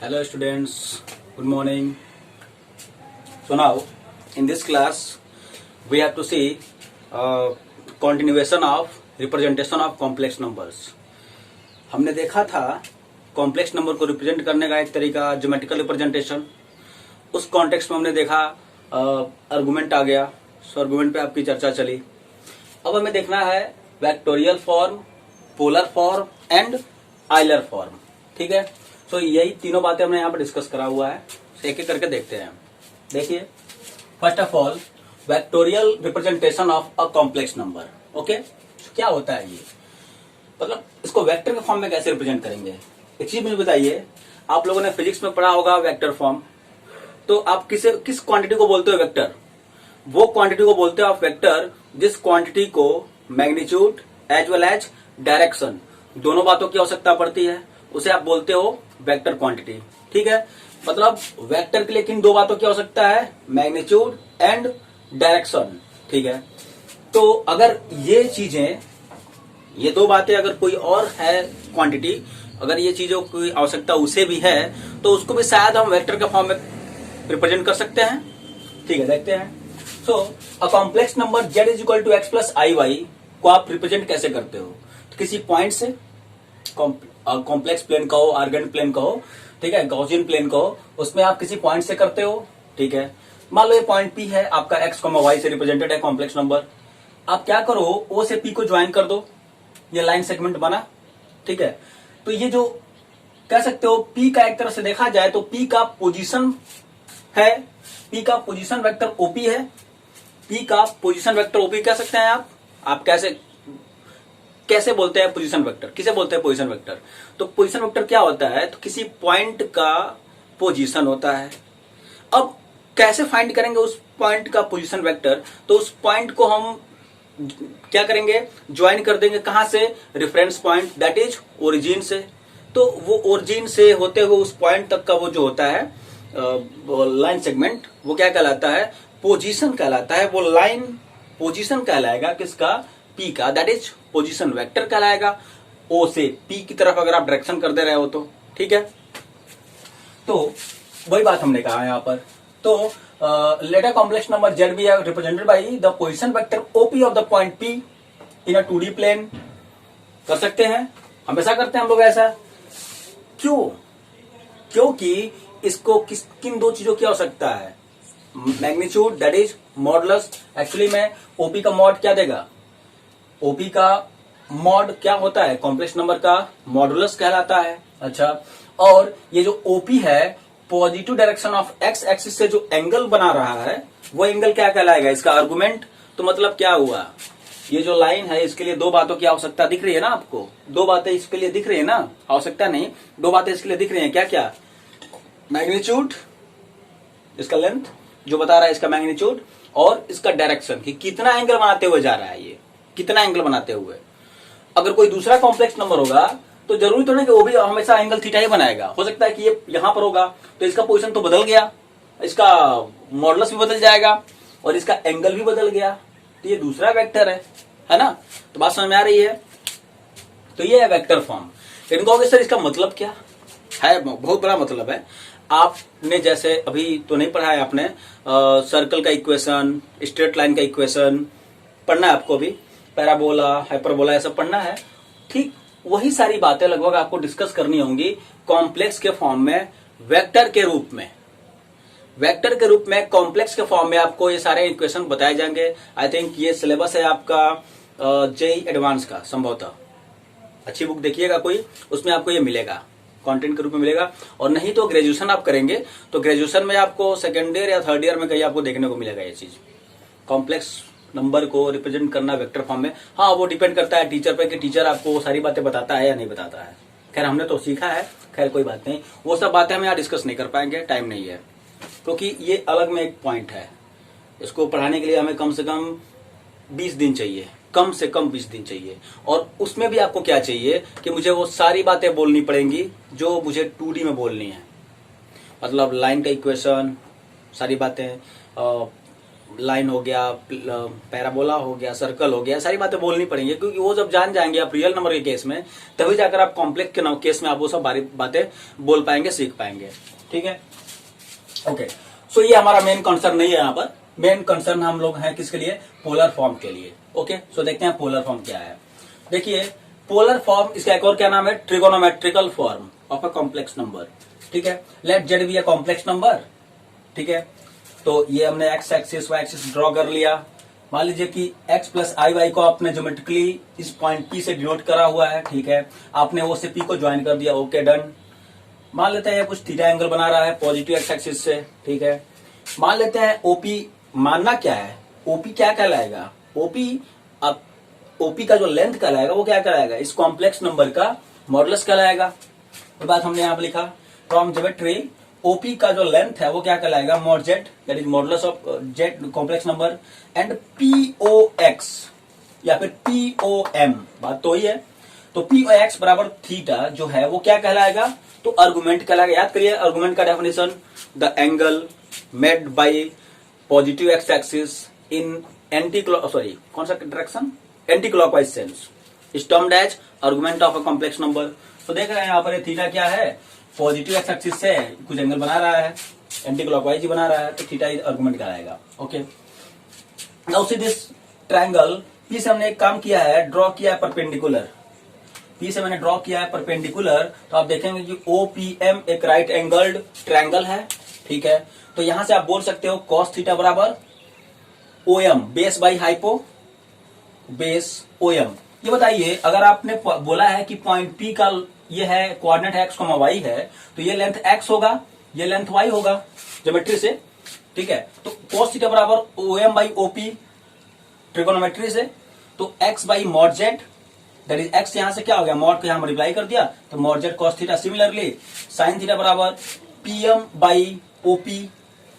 Hello students, good morning. So now in this class we have to see continuation of representation of complex numbers. हमने देखा था complex number को represent करने का एक तरीका ज्योमेट्रिकल रिप्रेजेंटेशन. उस कॉन्टेक्स्ट में हमने देखा आर्गुमेंट आ गया. सो आर्गुमेंट पे आपकी चर्चा चली. अब हमें देखना है vectorial form, polar form and Euler form. ठीक है. सो यही तीनों बातें हमने यहाँ पर डिस्कस करा हुआ है. एक एक करके देखते हैं. देखिए, first of all vectorial representation of a complex number. Okay, क्या होता है ये? मतलब इसको वेक्टर के फॉर्म में कैसे रिप्रेजेंट करेंगे? एक चीज मुझे बताइए, आप लोगों ने फिजिक्स में पढ़ा होगा वेक्टर फॉर्म. तो आप किस क्वांटिटी को बोलते हो वेक्टर? वो क्वांटिटी को बोलते हो आप वेक्टर जिस क्वांटिटी को magnitude as well as direction दोनों बातों की आवश्यकता पड़ती है, उसे आप बोलते हो वेक्टर क्वांटिटी. ठीक है. मतलब वेक्टर के लिए किन दो बातों की आवश्यकता है? Magnitude and direction. ठीक है. तो अगर ये चीजें, ये दो बातें अगर कोई और है क्वांटिटी, अगर ये चीजों की आवश्यकता उसे भी है, तो उसको भी शायद हम वेक्टर के फॉर्म में रिप्रेजेंट कर सकते हैं. ठीक है, देखते हैं. So a complex number z is equal to x plus I Y को आप रिप्रेजेंट कैसे करते हो? तो किसी पॉइंट से, कॉम्प्लेक्स प्लेन कहो, आर्गेंट प्लेन कहो, ठीक है, गॉसियन प्लेन कहो, उसमें आप किसी पॉइंट से करते हो. ठीक है. मान लो ये पॉइंट P है, आपका x, y से रिप्रेजेंटेड है कॉम्प्लेक्स नंबर. आप क्या करो, O से P को ज्वाइन कर दो, ये लाइन सेगमेंट बना. ठीक है. तो ये जो कह सकते हो P का एक तरह से देखा जाए तो P का पोजीशन है, P का पोजीशन वेक्टर OP है. P का पोजीशन वेक्टर OP कह सकते हैं आप कैसे बोलते हैं पोजीशन वेक्टर? किसे बोलते हैं पोजीशन वेक्टर? तो पोजीशन वेक्टर क्या होता है? तो किसी पॉइंट का पोजीशन होता है. अब कैसे फाइंड करेंगे उस पॉइंट का पोजीशन वेक्टर? तो उस पॉइंट को हम क्या करेंगे? ज्वाइन कर देंगे. कहां से? Reference point, that is origin से. तो वो ओरिजिन से होते हुए उस पॉइंट तक का वो जो होता है लाइन सेगमेंट, वो क्या कहलाता है? पोजीशन कहलाता है. वो लाइन पोजीशन कहलाएगा किसका? P का. दैट इज पोजीशन वेक्टर कहलाएगा. O से P की तरफ अगर आप डायरेक्शन कर दे रहे हो तो. ठीक है. तो वही बात हमने कहा यहाँ पर. तो लेटर कॉम्प्लेक्स नंबर Z भी represented by the position vector OP of the point P in a 2D plane. कर सकते हैं, हमेशा करते हैं हम लोग ऐसा. क्यों? क्योंकि इसको किन दो चीजों की आवश्यकता है? Magnitude that is modulus. Actually में OP का मॉड क्या देगा? OP का मॉड क्या होता है? कॉम्प्लेक्स नंबर का मॉडुलस कहलाता है. अच्छा, और ये जो OP है, positive direction of x axis से जो एंगल बना रहा है, वो एंगल क्या कहलाएगा? इसका आर्गुमेंट. तो मतलब क्या हुआ? ये जो लाइन है, इसके लिए दो बातों की आवश्यकता दिख रही है ना आपको? दो बातें इसके लिए दिख रही है ना? आवश्यकता नहीं, दो बातें इसके लिए दिख रही है. क्या क्या? मैग्नीट्यूड, इसका लेंथ जो बता रहा है इसका मैग्नीट्यूड, और इसका डायरेक्शन कि कितना एंगल बनाते हुए जा रहा है, ये कितना एंगल बनाते हुए. अगर कोई दूसरा कॉम्प्लेक्स नंबर होगा तो जरूरी तो नहीं कि वो भी हमेशा एंगल थीटा ही बनाएगा. हो सकता है कि ये यहां पर होगा तो इसका पोजीशन तो बदल गया, इसका मॉडुलस भी बदल जाएगा और इसका एंगल भी बदल गया. तो ये दूसरा वेक्टर है ना? तो बात समझ में आ रही है? तो ये है वेक्टर फॉर्म. लेकिन कहोगे सर इसका मतलब क्या है? बहुत बड़ा मतलब है. आपने जैसे अभी तो नहीं पढ़ा है आपने सर्कल का इक्वेशन, स्ट्रेट लाइन का इक्वेशन पढ़ना है आपको अभी, पैराबोला, हाइपरबोला, ये सब पढ़ना है. ठीक वही सारी बातें लगभग आपको डिस्कस करनी होंगी कॉम्प्लेक्स के फॉर्म में, वेक्टर के रूप में. वेक्टर के रूप में कॉम्प्लेक्स के फॉर्म में आपको ये सारे इक्वेशन बताए जाएंगे. आई थिंक ये सिलेबस है आपका जेई एडवांस का, संभवतः. अच्छी बुक देखिएगा कोई, उसमें आपको ये मिलेगा, कंटेंट के रूप में मिलेगा. और नहीं तो ग्रेजुएशन आप करेंगे तो ग्रेजुएशन में आपको सेकेंड ईयर या थर्ड ईयर में कहीं आपको देखने को मिलेगा ये चीज, कॉम्प्लेक्स नंबर को रिप्रेजेंट करना वेक्टर फॉर्म में. हाँ, वो डिपेंड करता है टीचर पे कि टीचर आपको वो सारी बातें बताता है या नहीं बताता है. खैर हमने तो सीखा है, खैर कोई बात नहीं. वो सब बातें हम यहाँ डिस्कस नहीं कर पाएंगे, टाइम नहीं है, क्योंकि ये अलग में एक पॉइंट है. इसको पढ़ाने के लिए हमें कम से कम 20 दिन चाहिए, कम से कम 20 दिन चाहिए. और उसमें भी आपको क्या चाहिए कि मुझे वो सारी बातें बोलनी पड़ेंगी जो मुझे 2D में बोलनी है. मतलब लाइन का इक्वेशन, सारी बातें, लाइन हो गया, पैराबोला हो गया, सर्कल हो गया, सारी बातें बोलनी पड़ेंगी, क्योंकि वो जब जान जाएंगे आप रियल नंबर के केस में, तभी जाकर आप कॉम्प्लेक्स के केस में आप वो सब बातें बोल पाएंगे, सीख पाएंगे। ठीक है, ओके। सो ये हमारा मेन कंसर्न नहीं है यहाँ पर। मेन कंसर्न हम लोग हैं किसके लिए? पोलर फॉर्म के लिए। ओके, सो देखते हैं पोलर फॉर्म क्या है। देखिए, पोलर फॉर्म, इसका एक और क्या नाम है? Trigonometrical form of a complex number. ठीक है, let Z be a complex number. ठीक है, तो ये हमने x axis y axis draw कर लिया। मान लीजिए कि x प्लस आई वाई को आपने ज्योमेट्रिकली इस पॉइंट P से डिनोट करा हुआ है। ठीक है, आपने ओ से P को ज्वाइन कर दिया। Okay, done. मान लेते हैं कुछ थीटा एंगल बना रहा है पॉजिटिव एक्स एक्सिस से। ठीक है, मान लेते हैं ओपी, मानना क्या है? ओपी क्या कहलाएगा? ओपी, अब ओपी का जो लेंथ कहलाएगा वो क्या कहलाएगा? इस कॉम्प्लेक्स नंबर का मॉडुलस कहलाएगा। तो बात हमने यहाँ पर लिखा, फ्रॉम ज्योमेट्री ओपी का जो लेंथ है वो क्या कहलाएगा? Mod Z, that is modulus of Z complex number, and POX या फिर पीओएम, बात तो ही है। तो पीओएक्स बराबर थीटा जो है वो क्या कहलाएगा? तो आर्गुमेंट कहलाएगा। याद करिए आर्गुमेंट का definition, the angle made by positive x axis in कौन सा direction? Anti clockwise sense is termed as argument of a complex number. तो देख रहे हैं यहाँ पर थीटा क्या है? पॉजिटिव एक्स एक्सिस से कुछ एंगल बना रहा है, एंटी क्लॉकवाइज ही बना रहा है, तो थीटा इज आर्गुमेंट कहलाएगा। Okay, now see this triangle P से हमने एक काम किया है, ड्रॉ किया है परपेंडिकुलर। पी से मैंने ड्रॉ किया है परपेंडिकुलर, तो आप देखेंगे कि ओपीएम एक राइट एंगल्ड ट्रायंगल है। ठीक है, तो यहां से आप बोल सकते हो कॉस थीटा बराबर OM, base by hypo, base OM. ये बताइए, अगर आपने बोला है कि पॉइंट पी का ये है कोऑर्डिनेट है एक्स, वाई है, तो ये लेंथ एक्स होगा, ये लेंथ वाई होगा ज्योमेट्री से। ठीक है, तो कॉस थीटा बराबर ओएम बाई ओपी ट्रिगोनोमेट्री से, तो x by mod Z, that is x यहां से क्या हो गया? मॉड को यहां मल्टीप्लाई कर दिया, तो mod Z cos theta. Similarly sine theta बराबर PM by OP,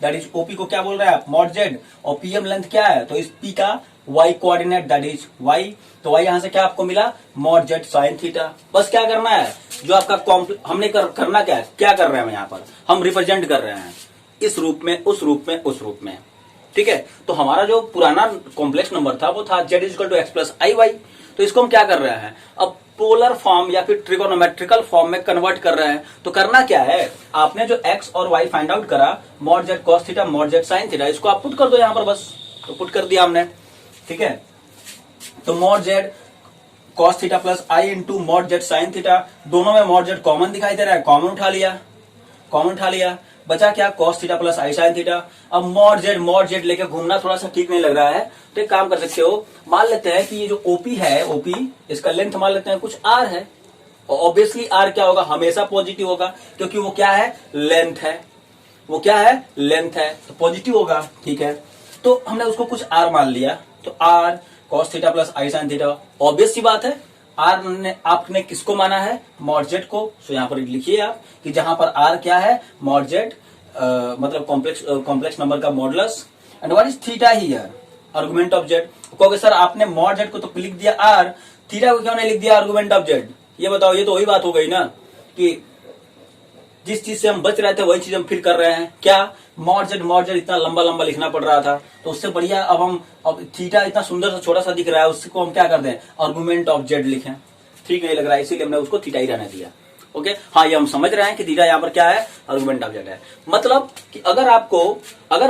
that is OP को क्या बोल रहे हैं आप? मॉड जेड, और पीएम लेंथ क्या है? तो इस पी का Y coordinate that is Y, तो वाई यहां से क्या आपको मिला? Mod Z sine theta. बस क्या करना है, जो आपका हमने करना क्या है, क्या कर रहे हैं यहाँ पर? हम रिप्रेजेंट कर रहे हैं इस रूप में, उस रूप में, उस रूप में। ठीक है, तो हमारा जो पुराना कॉम्प्लेक्स नंबर था वो था Z equal to x plus I y, तो इसको हम क्या कर रहे हैं? अब पोलर फॉर्म या फिर ट्रिगोनोमेट्रिकल फॉर्म में कन्वर्ट कर रहे हैं। तो करना क्या है, आपने जो एक्स और वाई फाइंड आउट करा, mod Z cos theta, mod Z sine theta, इसको आप पुट कर दो यहाँ पर, बस। तो पुट कर दिया हमने। ठीक है, तो mod Z cos theta plus आई into mod Z sine theta, दोनों में मॉड जेड कॉमन दिखाई दे रहा है, कॉमन उठा लिया, कॉमन उठा लिया, बचा क्या? Cos theta plus I sine theta. अब मॉड जेड लेके घूमना थोड़ा सा ठीक नहीं लग रहा है, तो एक काम कर सकते हो, मान लेते हैं कि ये जो ओपी है, ओपी इसका लेंथ मान लेते हैं कुछ आर है, और ऑब्वियसली आर क्या होगा? हमेशा पॉजिटिव होगा, क्योंकि वो क्या है? लेंथ है। वो क्या है? लेंथ है, तो पॉजिटिव होगा। ठीक है, तो हमने उसको कुछ आर मान लिया, तो R cos theta plus I sine theta. Obvious सी बात है, आर ने आपने किसको माना है? मॉड जेड को। सो यहां पर लिखिए आप कि जहां पर आर क्या है? मॉड जेड, मतलब कॉम्प्लेक्स नंबर का modulus, and what is theta here? Argument of Z. कहोगे सर आपने मॉड जेड को तो लिख दिया आर, थीटा को क्यों नहीं लिख दिया आर्गुमेंट ऑफ जेड? ये बताओ, ये तो वही बात हो गई ना कि जिस चीज से हम बच रहे थे वही चीज हम फिर कर रहे हैं। क्या? मॉड जेड इतना लंबा लंबा लिखना पड़ रहा था, तो उससे बढ़िया अब थीटा इतना सुंदर सा छोटा सा दिख रहा है, उसको हम क्या कर दें? आर्गुमेंट ऑफ जेड लिखें। ठीक नहीं लग रहा है, इसीलिए हमने उसको थीटा ही रहने दिया। ओके, हाँ, ये हम समझ रहे हैं कि थीटा यहाँ पर क्या है? आर्गुमेंट ऑफ जेड है। मतलब कि अगर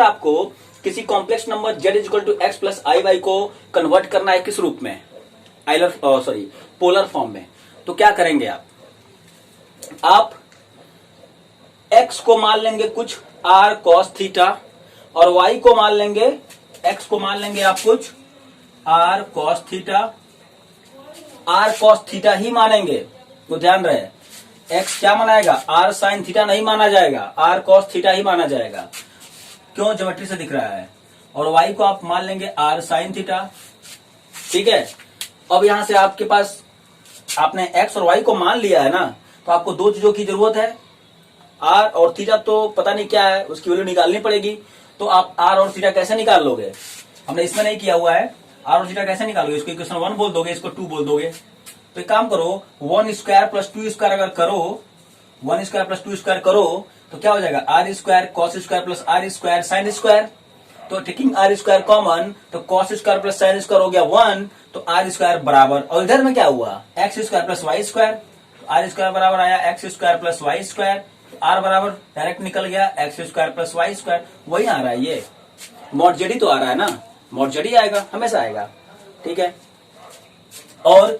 आपको किसी complex number Z equal to x plus I Y को कन्वर्ट करना है किस रूप में? पोलर फॉर्म में, तो क्या करेंगे आप x को मान लेंगे कुछ r cos थीटा, और y को मान लेंगे, x को मान लेंगे आप कुछ r cos theta, r cos theta ही मानेंगे, तो ध्यान रहे, x क्या मानाएगा? r sin थीटा नहीं माना जाएगा, r cos थीटा ही माना जाएगा। क्यों? ज्योमेट्री से दिख रहा है। और y को आप मान लेंगे r sin थीटा। ठीक है, अब यहां से आपके पास आपने x और y को मान लिया है ना, तो आपको दो चीजों की जरूरत है, आर और थीटा तो पता नहीं क्या है, उसकी वैल्यू निकालनी पड़ेगी। तो आप आर और थीटा कैसे निकाल लोगे? हमने इसमें नहीं किया हुआ है, आर और थीटा कैसे निकालोगे? इसको इक्वेशन 1 बोल दोगे, इसको 2 बोल दोगे। तो एक काम करो, 1 स्क्वायर प्लस 2 स्क्वायर अगर करो, 1 स्क्वायर प्लस 2 स्क्वायर करो, तो क्या हो जाएगा? R square cos square plus r square sine square. तो टेकिंग आर स्क्वायर कॉमन, तो cos square plus sine square हो गया 1, तो आर स्क्वायर बराबर, और इधर में क्या हुआ, x square plus y square, r square बराबर आया x square plus y square, r बराबर डायरेक्ट निकल गया x square plus y square, वही आ रहा है, ये मॉड जेड ही तो आ रहा है ना, मॉड जेड ही आएगा, हमेशा आएगा, ठीक है। और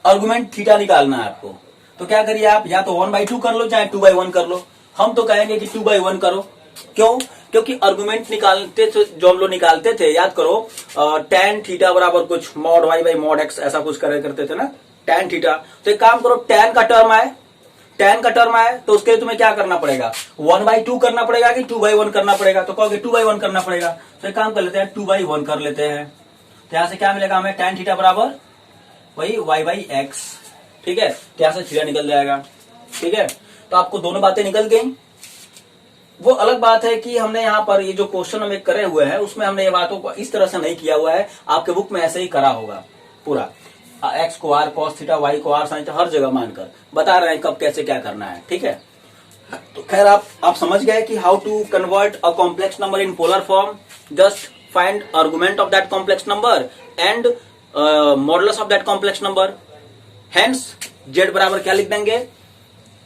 आर्गुमेंट थीटा निकालना है आपको, तो क्या करिए आप, या तो 1/2 कर लो चाहे 2/1 कर लो, हम तो कहेंगे कि 2/1 करो, क्यों, क्योंकि आर्गुमेंट निकालते थे जो हम लोग निकालते थे, याद करो, tan थीटा बराबर कुछ mod y by mod x, ऐसा कुछ करे करते थे ना, tan थीटा। तो एक काम करो, tan का टर्म आए, tan का टर्म आए तो उसके लिए तुम्हें क्या करना पड़ेगा, 1/2 करना पड़ेगा कि 2/1 करना पड़ेगा, तो कहोगे 2/1 करना पड़ेगा, तो एक काम कर लेते हैं 2/1 कर लेते हैं। तो यहां से क्या मिलेगा हमें, tan थीटा बराबर वही y बाई एक्स, ठीक है, तो यहां से थीटा निकल जाएगा, ठीक है। तो आपको दोनों बातें निकल गई। वो अलग बात है कि हमने यहाँ पर ये जो क्वेश्चन हमें करे हुए हैं उसमें हमने ये बातों को इस तरह से नहीं किया हुआ है, आपके बुक में ऐसे ही करा होगा पूरा, एक्स को आर कॉस थीटा, वाई को आर साइन थीटा, हर जगह मानकर बता रहे हैं कब कैसे क्या करना है, ठीक है। तो खैर आप समझ गए कि how to convert a complex number in polar form, just find argument of that complex number and modulus of that complex number. Hence Z बराबर क्या लिख देंगे,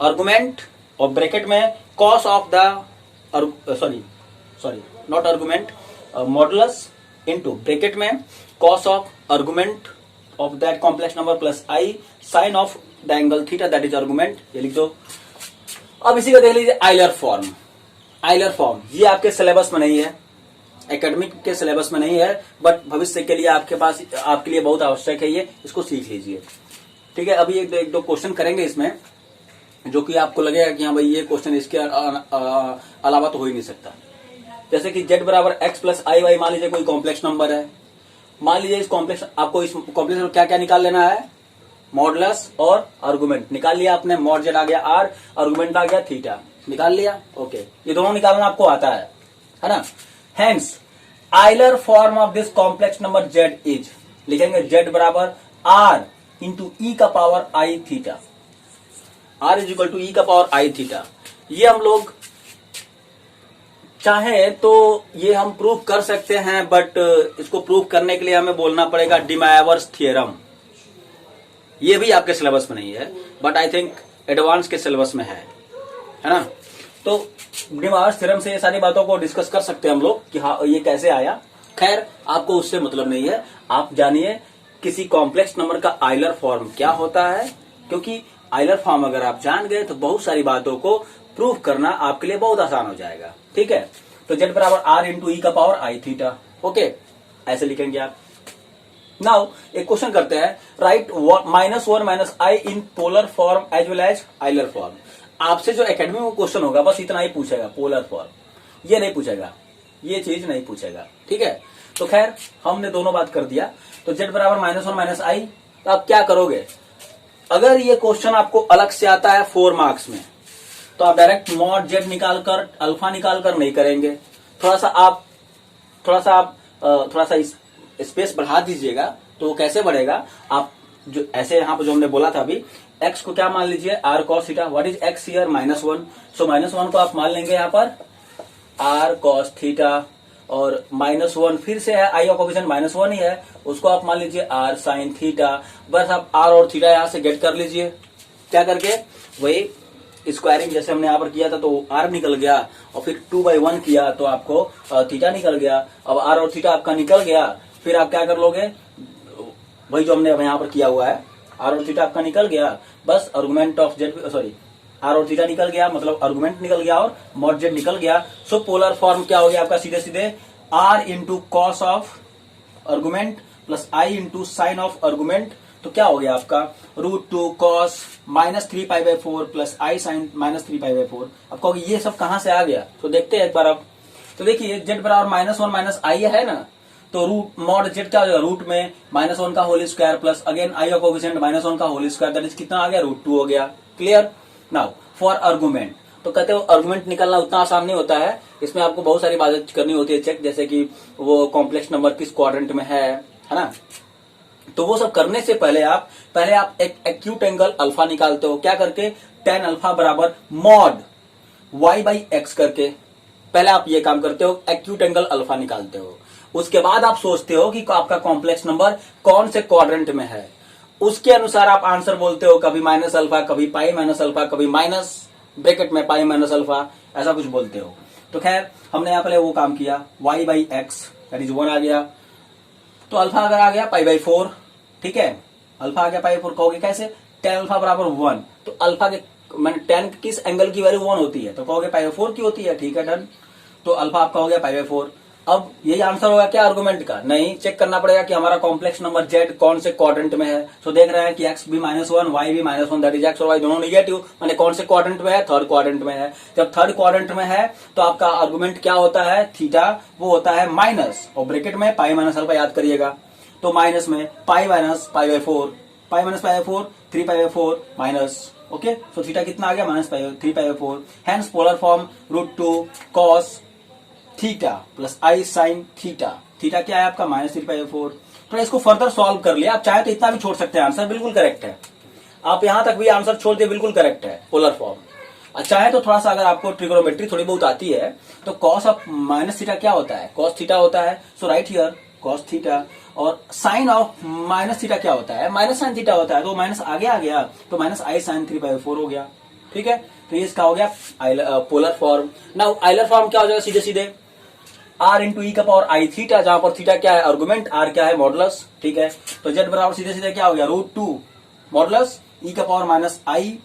आर्गुमेंट और ब्रैकेट में cos of the not argument, modulus into bracket में cos of argument of that complex number plus I sine of the angle theta, that is argument, ये लिख दो। अब इसी को देख लीजिए आइलर फॉर्म। आइलर फॉर्म ये आपके सिलेबस में नहीं है, एकेडमिक के सिलेबस में नहीं है, बट भविष्य के लिए आपके लिए बहुत आवश्यक है, ये इसको सीख लीजिए, ठीक है। अभी एक दो क्वेश्चन करेंगे इसमें जो कि आपको लगेगा कि हाँ भाई ये क्वेश्चन इसके अलावा तो हो ही नहीं सकता। जैसे कि z बराबर एक्स प्लस आई वाई, मान लीजिए कोई कॉम्प्लेक्स नंबर है, मान लीजिए इस कॉम्प्लेक्स, आपको इस कॉम्प्लेक्स में क्या क्या निकाल लेना है, मॉडुलस और आर्गुमेंट निकाल लिया आपने, मॉड जेड आ गया आर, आर्गुमेंट आ गया थीटा, निकाल लिया, ओके, ये दोनों निकालना आपको आता है ना। Hence Euler form of this complex number Z is, लिखेंगे जेड बराबर आर इंटू ई का power I theta, R is equal to E का पावर आई थीटा। ये हम लोग चाहे तो ये हम प्रूव कर सकते हैं, बट इसको प्रूव करने के लिए हमें बोलना पड़ेगा डिमायवर्स थ्योरम। ये भी आपके सिलेबस में नहीं है, बट आई थिंक एडवांस के सिलेबस में है ना। तो डिमायवर्स थ्योरम से ये सारी बातों को डिस्कस कर सकते हैं हम लोग कि हाँ ये कैसे आया। खैर आपको उससे मतलब नहीं है, आप जानिए किसी कॉम्प्लेक्स नंबर का आइलर फॉर्म क्या होता है, क्योंकि आइलर फॉर्म अगर आप जान गए तो बहुत सारी बातों को प्रूव करना आपके लिए बहुत आसान हो जाएगा, ठीक है। तो जेड बराबर आर इंटू ई का पावर आई थीटा, ओके, ऐसे लिखेंगे आप। नाउ एक क्वेश्चन करते हैं, right -1 minus i in polar form as well as Euler form. आपसे जो एकेडमी में क्वेश्चन होगा बस इतना ही पूछेगा, पोलर फॉर्म, ये नहीं पूछेगा, ये चीज नहीं पूछेगा, ठीक है। तो खैर हमने दोनों बात कर दिया। तो जेड बराबर -1 माइनस आई, तो आप क्या करोगे, अगर ये क्वेश्चन आपको अलग से आता है 4 मार्क्स में, तो आप डायरेक्ट मॉड जेड निकालकर अल्फा निकालकर नहीं करेंगे, थोड़ा सा स्पेस बढ़ा दीजिएगा। तो वो कैसे बढ़ेगा, आप जो ऐसे यहाँ पर जो हमने बोला था अभी, x को क्या मान लीजिए r cos theta, what is x here -1, सो -1 को आप मान लेंगे यहाँ पर r cos थीटा, और -1 फिर से है, आई का कोएफिशिएंट -1 ही है, उसको आप मान लीजिए r sin थीटा। बस आप r और थीटा यहाँ से गेट कर लीजिए, क्या करके, वही स्क्वायरिंग जैसे हमने यहाँ पर किया था, तो r निकल गया, और फिर 2/1 किया तो आपको थीटा निकल गया। अब r और थीटा आपका निकल गया, फिर आप क्या कर लोगे, वही जो हमने यहाँ पर किया हुआ है, r और थीटा आपका निकल गया, बस argument of Z, sorry r और थीटा निकल गया, मतलब आर्गुमेंट निकल गया और मॉड जेड निकल गया। सो पोलर फॉर्म क्या हो गया आपका, सीधे सीधे r into cos of argument plus I into sine of argument. तो क्या हो गया आपका √2 cos -3π/4 प्लस आई साइन -3π/4। अब कहोगे ये सब कहां से आ गया, तो देखते हैं एक बार अब। तो देखिए जेड बराबर -1 माइनस आई है ना, तो रूट मॉड जेड क्या हो जाएगा, रूट में -1 का whole square plus again i का कोएफिशिएंट -1 का होल स्क्वायर, दैट इज कितना आ गया, √2 हो गया। क्लियर। नाउ फॉर आर्गुमेंट, तो कहते हो आर्गुमेंट निकालना उतना आसान नहीं होता है, इसमें आपको बहुत सारी बातें करनी होती है चेक, जैसे कि वो कॉम्प्लेक्स नंबर किस क्वाड्रेंट में है ना। तो वो सब करने से पहले आप एक एक्यूट एंगल अल्फा निकालते हो, क्या करके, tan अल्फा बराबर मॉड y बाई एक्स करके, पहले आप ये काम करते हो, एक्यूट एंगल अल्फा निकालते हो, उसके बाद आप सोचते हो कि आपका कॉम्प्लेक्स नंबर कौन से क्वाड्रेंट में है, उसके अनुसार आप आंसर बोलते हो, कभी माइनस अल्फा, कभी पाई माइनस अल्फा, कभी माइनस ब्रैकेट में पाई माइनस अल्फा, ऐसा कुछ बोलते हो। तो खैर हमने यहाँ पहले वो काम किया, y by x that is 1 आ गया, तो अल्फा अगर आ गया पाई बाई 4, ठीक है, अल्फा आ गया पाई 4, कहोगे कैसे, tan अल्फा बराबर 1, तो अल्फा के मैंने tan किस एंगल की वैल्यू 1 होती है, तो कहोगे पाई बाई 4 की होती है, ठीक है डन। तो अल्फा आपका हो गया पाई बाई 4। अब यही आंसर होगा क्या आर्गुमेंट का, नहीं, चेक करना पड़ेगा कि हमारा कॉम्प्लेक्स नंबर z कौन से क्वाड्रेंट में है। तो देख रहे हैं कि x भी -1, y भी -1, दैट इज x और y दोनों निगेटिव, माने कौन से क्वाड्रेंट में है, थर्ड क्वाड्रेंट में है। जब थर्ड क्वाड्रेंट में है तो आपका आर्गुमेंट क्या होता है, थीटा, वो होता है माइनस, और ब्रैकेट में पाई माइनस अल्फा याद करिएगा, तो माइनस में pi minus pi by 4, pi minus pi by 4, 3 pi by 4 minus, okay, तो थीटा कितना आ गया, -3 pi by 4, hence polar form √2 cos theta plus I sine theta, theta क्या है आपका -3 पाई बाई 4। तो इसको फर्दर सॉल्व कर लिया, आप चाहे तो इतना भी छोड़ सकते हैं, आंसर बिल्कुल करेक्ट है, आप यहां तक भी आंसर छोड़ दिए, बिल्कुल करेक्ट है पोलर फॉर्म। चाहे तो थोड़ा सा अगर आपको ट्रिग्नोमेट्री थोड़ी बहुत आती है तो कॉस ऑफ माइनस थीटा क्या होता है, कॉस थीटा होता है, सो राइट हियर कॉस थीटा, और साइन ऑफ माइनस थीटा क्या होता है, माइनस साइन थीटा होता है, तो माइनस आगे आ गया तो माइनस आई साइन 3 बाई 4 हो गया, ठीक है। तो ये इसका हो गया polar form. Now Euler form क्या हो जाएगा, सीधे सीधे r इंटू ई का पावर आई थीटा, जहां पर थीटा क्या है आर्गुमेंट, r क्या है मॉडुलस, ठीक है। तो z बराबर सीधे सीधे क्या हो गया, √2 मॉडुलस ई का पावर माइनस आई,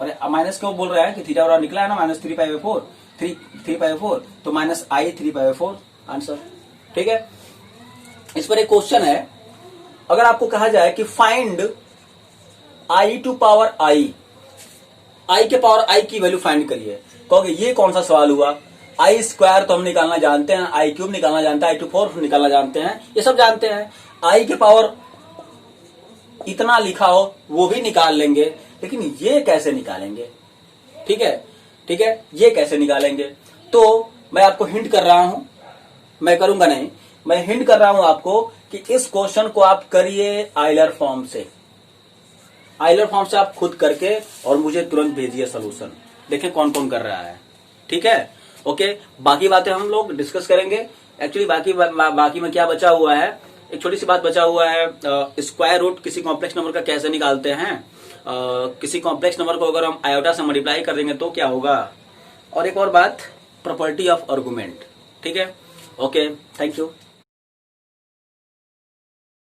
और माइनस क्यों बोल रहा है कि थीटा बराबर निकला है ना -3 पाई बाई 4, 3 पाई बाई 4, तो minus I 3 pi by 4 answer, ठीक है। इस पर एक क्वेश्चन है, अगर आपको कहा जाए कि फाइंड आई टू पावर आई के पावर आई की वैल्यू फाइंड करिए, कहोगे ये कौन सा सवाल हुआ, आई स्क्वायर तो हम निकालना जानते हैं, आई क्यूब निकालना जानते हैं, आई टू 4 निकालना जानते हैं, ये सब जानते हैं, आई के पावर इतना लिखा हो वो भी निकाल लेंगे, लेकिन ये कैसे निकालेंगे, ठीक है, ठीक है, ये कैसे निकालेंगे। तो मैं आपको हिंट कर रहा हूं, मैं करूंगा नहीं, मैं हिंट कर रहा हूं आपको कि इस क्वेश्चन को आप करिए आइलर फॉर्म से, आइलर फॉर्म से आप खुद करके और मुझे तुरंत भेजिए सोल्यूशन, देखें कौन कौन कर रहा है, ठीक है, ओके। बाकी बातें हम लोग डिस्कस करेंगे। एक्चुअली बाकी में क्या बचा हुआ है, एक छोटी सी बात बचा हुआ है, स्क्वायर रूट किसी कॉम्प्लेक्स नंबर का कैसे निकालते हैं, किसी कॉम्प्लेक्स नंबर को अगर हम आयोटा से मल्टीप्लाई कर देंगे तो क्या होगा, और एक और बात, प्रॉपर्टी ऑफ आर्गुमेंट, ठीक है, ओके, थैंक यू।